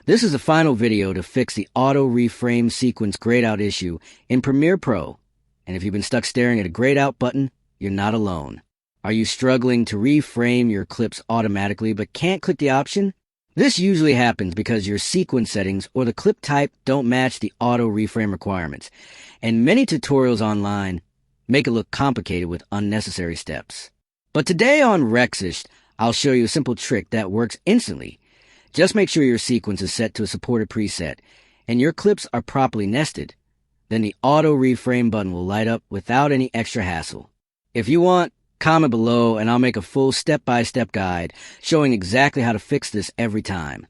This is the final video to fix the auto reframe sequence grayed out issue in Premiere Pro. And if you've been stuck staring at a grayed out button, you're not alone. Are you struggling to reframe your clips automatically but can't click the option? This usually happens because your sequence settings or the clip type don't match the auto reframe requirements. And many tutorials online make it look complicated with unnecessary steps. But today on Rexish, I'll show you a simple trick that works instantly. Just make sure your sequence is set to a supported preset and your clips are properly nested. Then the auto reframe button will light up without any extra hassle. If you want, comment below and I'll make a full step-by-step guide showing exactly how to fix this every time,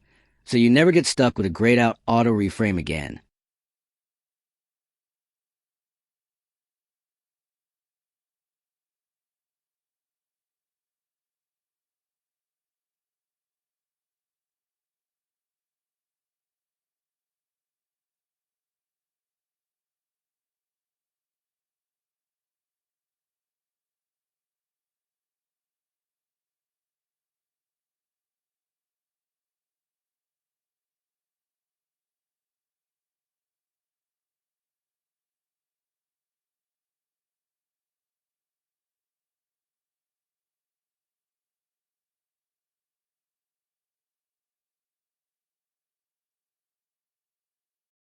so you never get stuck with a grayed out auto reframe again.